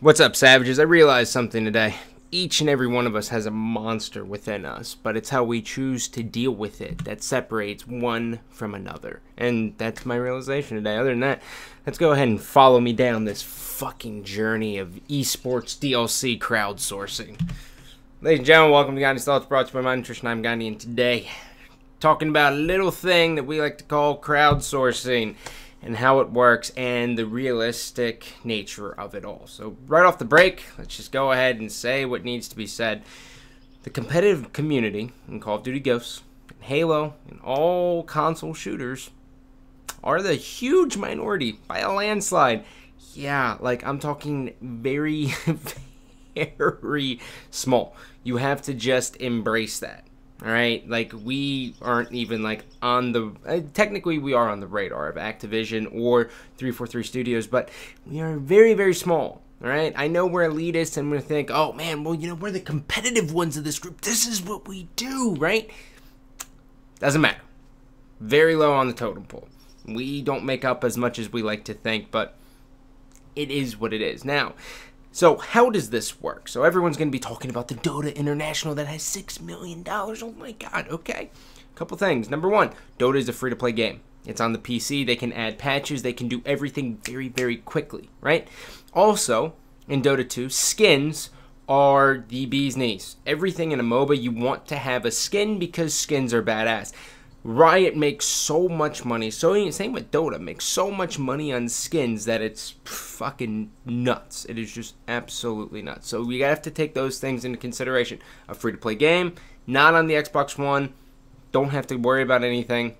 What's up, savages? I realized something today. Each and every one of us has a monster within us, but it's how we choose to deal with it that separates one from another. And that's my realization today. Other than that, let's go ahead and follow me down this fucking journey of eSports DLC crowdsourcing. Ladies and gentlemen, welcome to Gandhi's Thoughts, brought to you by my nutrition. I'm Gandhi, and today, talking about a little thing that we like to call crowdsourcing, and how it works, and the realistic nature of it all. So right off the break, let's just go ahead and say what needs to be said. The competitive community in Call of Duty Ghosts, and Halo, and all console shooters are the huge minority by a landslide. Yeah, like I'm talking very, very small. You have to just embrace that. Alright, like we aren't even like on the, technically we are on the radar of Activision or 343 Studios, but we are very, very small. Alright, I know we're elitist and we think, oh man, well, you know, we're the competitive ones of this group. This is what we do, right? Doesn't matter. Very low on the totem pole. We don't make up as much as we like to think, but it is what it is. Now, so how does this work? So everyone's going to be talking about the Dota International that has $6 million. Oh my god, okay. A couple things. Number one, Dota is a free-to-play game. It's on the PC. They can add patches. They can do everything very, very quickly, right? Also, in Dota 2, skins are the bee's knees. Everything in a MOBA, you want to have a skin because skins are badass. Riot makes so much money, same with Dota, makes so much money on skins that it's fucking nuts. It is just absolutely nuts. So we have to take those things into consideration. A free-to-play game, not on the Xbox One, don't have to worry about anything.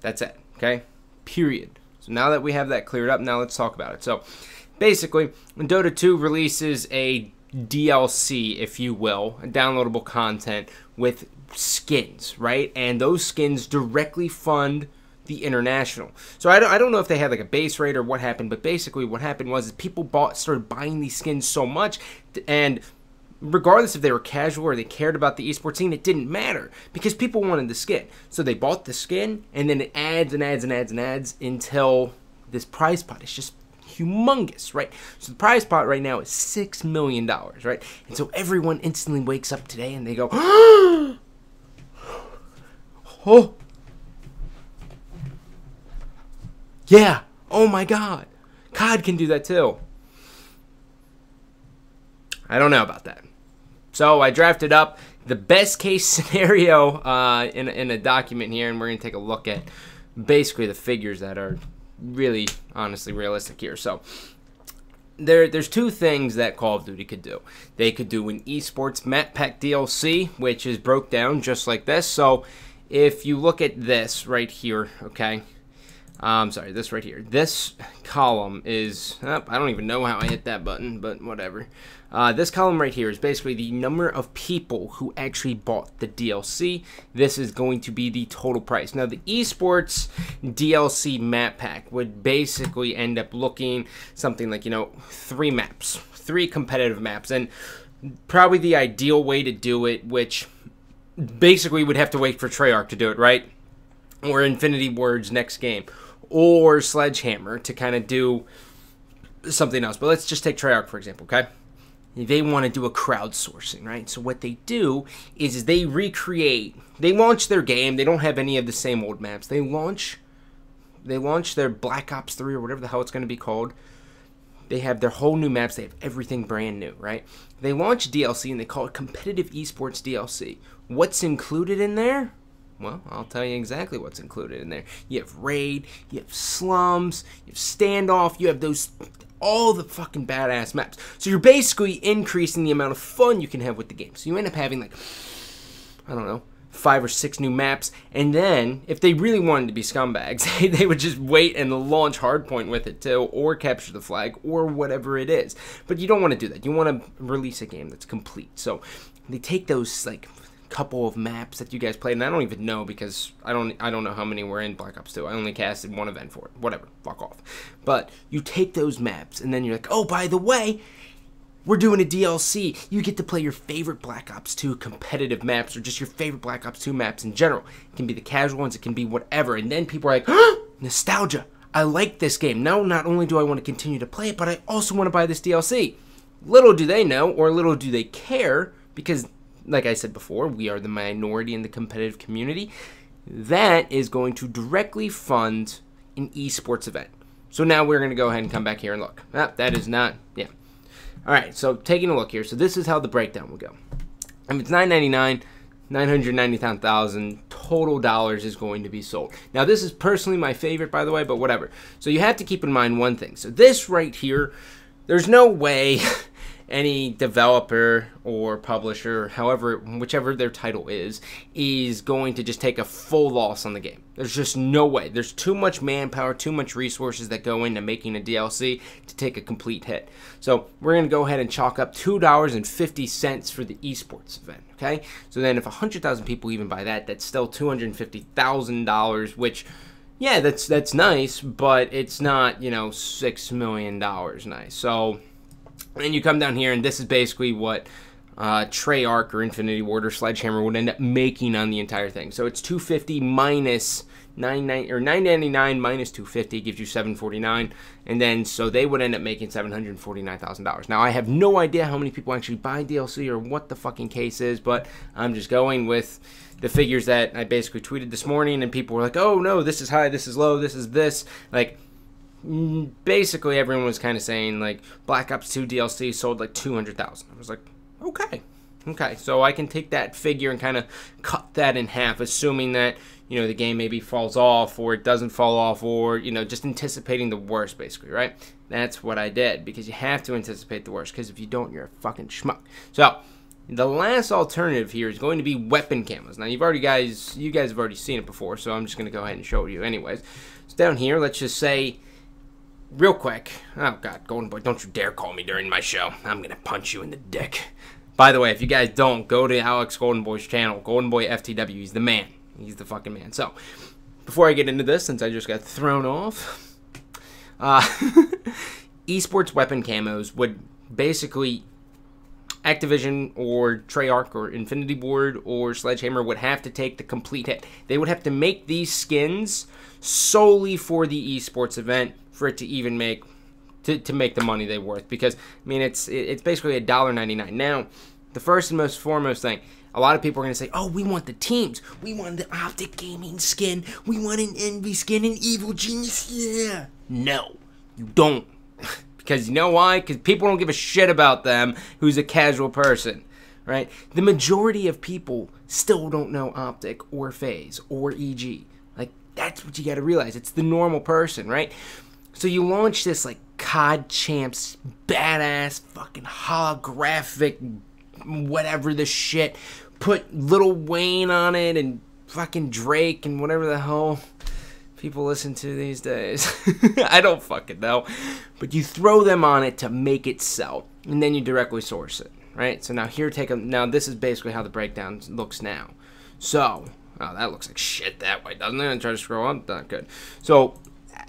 That's it, okay? Period. So now that we have that cleared up, now let's talk about it. So basically, when Dota 2 releases a DLC, if you will, downloadable content with skins, right? And those skins directly fund the international. So I don't know if they had like a base rate or what happened, but basically what happened was people started buying these skins so much, and regardless if they were casual or they cared about the esports scene, it didn't matter because people wanted the skin. So they bought the skin, and then it adds and adds and adds and adds until this prize pot is just humongous, right? So the prize pot right now is $6 million, right? And so everyone instantly wakes up today and they go, oh, yeah, oh my god, COD can do that too. I don't know about that. So I drafted up the best case scenario in a document here, and we're going to take a look at basically the figures that are really, honestly, realistic here. So there's two things that Call of Duty could do. They could do an eSports map pack DLC, which is broke down just like this. So if you look at this right here, okay, sorry, this right here, this column is, I don't even know how I hit that button, but whatever. This column right here is basically the number of people who actually bought the DLC. This is going to be the total price. Now, the eSports DLC map pack would basically end up looking something like, you know, 3 maps, 3 competitive maps, and probably the ideal way to do it, which basically would have to wait for Treyarch to do it, right? Or Infinity Ward's next game, or Sledgehammer to kind of do something else. But let's just take Treyarch, for example, okay? They want to do a crowdsourcing, right? So what they do is they recreate, they launch their game. They don't have any of the same old maps. They launch their Black Ops 3 or whatever the hell it's going to be called. They have their whole new maps. They have everything brand new, right? They launch DLC and they call it Competitive Esports DLC. What's included in there? Well, I'll tell you exactly what's included in there. You have Raid, you have Slums, you have Standoff, you have those, all the fucking badass maps. So you're basically increasing the amount of fun you can have with the game. So you end up having like, I don't know, 5 or 6 new maps. And then, if they really wanted to be scumbags, they would just wait and launch Hardpoint with it too, or Capture the Flag, or whatever it is. But you don't want to do that. You want to release a game that's complete. So they take those like couple of maps that you guys played, and I don't even know because I don't know how many were in Black Ops 2. I only casted one event for it. Whatever, fuck off. But you take those maps, and then you're like, oh, by the way, we're doing a DLC. You get to play your favorite Black Ops 2 competitive maps, or just your favorite Black Ops 2 maps in general. It can be the casual ones, it can be whatever. And then people are like, nostalgia. I like this game. Now, not only do I want to continue to play it, but I also want to buy this DLC. Little do they know, or little do they care, because, like I said before, we are the minority in the competitive community. That is going to directly fund an esports event. So now we're going to go ahead and come back here and look. That is not, yeah. All right, so taking a look here. So this is how the breakdown will go. If it's $9.99, $999,000 total dollars is going to be sold. Now, this is personally my favorite, by the way, but whatever. So you have to keep in mind one thing. So this right here, there's no way any developer or publisher, however, whichever their title is going to just take a full loss on the game. There's just no way. There's too much manpower, too much resources that go into making a DLC to take a complete hit. So we're going to go ahead and chalk up $2.50 for the esports event, okay? So then if 100,000 people even buy that, that's still $250,000, which, yeah, that's nice, but it's not, you know, $6 million nice. So then you come down here, and this is basically what Treyarch or Infinity Ward or Sledgehammer would end up making on the entire thing. So it's $250 minus $999 minus $250 gives you $749, and then so they would end up making $749,000. Now I have no idea how many people actually buy DLC or what the fucking case is, but I'm just going with the figures that I basically tweeted this morning, and people were like, "Oh no, this is high, this is low, this is this." Like, basically everyone was kind of saying like Black Ops 2 DLC sold like 200,000. I was like, okay, so I can take that figure and kind of cut that in half, assuming that, you know, the game maybe falls off or it doesn't fall off, or, you know, just anticipating the worst, basically, right? That's what I did, because you have to anticipate the worst, because if you don't, you're a fucking schmuck. So the last alternative here is going to be weapon camos. Now you guys have already seen it before, so I'm just going to go ahead and show you anyways. So down here, let's just say, real quick, oh god, Golden Boy, don't you dare call me during my show. I'm going to punch you in the dick. By the way, if you guys don't, go to Alex Golden Boy's channel, Golden Boy FTW. He's the man. He's the fucking man. So, before I get into this, since I just got thrown off, esports weapon camos would basically, Activision or Treyarch or Infinity Ward or Sledgehammer would have to take the complete hit. They would have to make these skins solely for the esports event for it to even make to make the money they're worth, because I mean it's basically $1.99. Now, the first and most foremost thing, a lot of people are going to say, oh, we want the teams, we want the Optic Gaming skin, we want an Envy skin, an Evil Genius, yeah. No, you don't. Because you know why? Because people don't give a shit about them who's a casual person, right? The majority of people still don't know Optic or FaZe or EG. Like, that's what you got to realize. It's the normal person, right? So you launch this, like, COD Champs, badass, fucking holographic, whatever the shit. Put Lil Wayne on it and fucking Drake and whatever the hell people listen to these days. I don't fucking know. But you throw them on it to make it sell, and then you directly source it, right? So now here, now this is basically how the breakdown looks now. So, oh, that looks like shit that way, doesn't it? I try to scroll up, not good. So,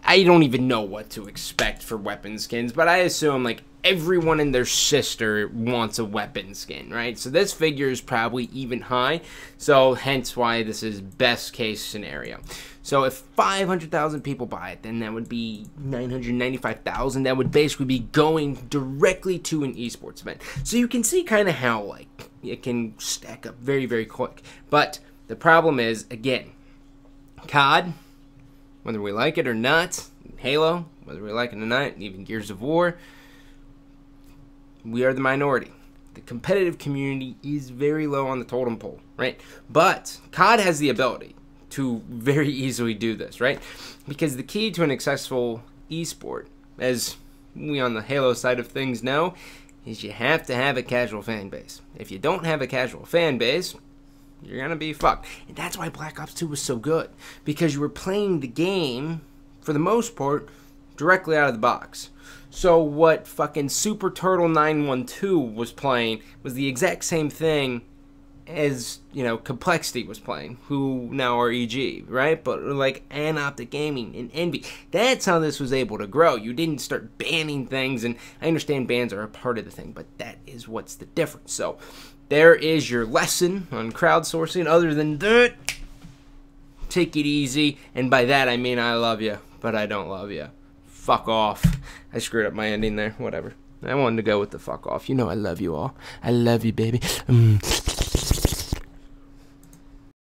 I don't even know what to expect for weapon skins, but I assume, like, everyone and their sister wants a weapon skin, right? So this figure is probably even high, so hence why this is best case scenario. So if 500,000 people buy it, then that would be 995,000. That would basically be going directly to an esports event. So you can see kind of how, like, it can stack up very, very quick. But the problem is, again, COD, whether we like it or not, Halo, whether we like it or not, even Gears of War, we are the minority. The competitive community is very low on the totem pole, right? But COD has the ability to very easily do this, right? Because the key to an successful esport, as we on the Halo side of things know, is you have to have a casual fan base. If you don't have a casual fan base, you're gonna be fucked. And that's why Black Ops 2 was so good, because you were playing the game, for the most part, directly out of the box. So what fucking Super Turtle 912 was playing was the exact same thing as, you know, Complexity was playing, who now are EG, right? But like Optic Gaming and Envy. That's how this was able to grow. You didn't start banning things, and I understand bans are a part of the thing, but that is what's the difference. So there is your lesson on crowdsourcing. Other than that, take it easy. And by that I mean I love you, but I don't love you. Fuck off. I screwed up my ending there. Whatever. I wanted to go with the fuck off. You know I love you all. I love you, baby.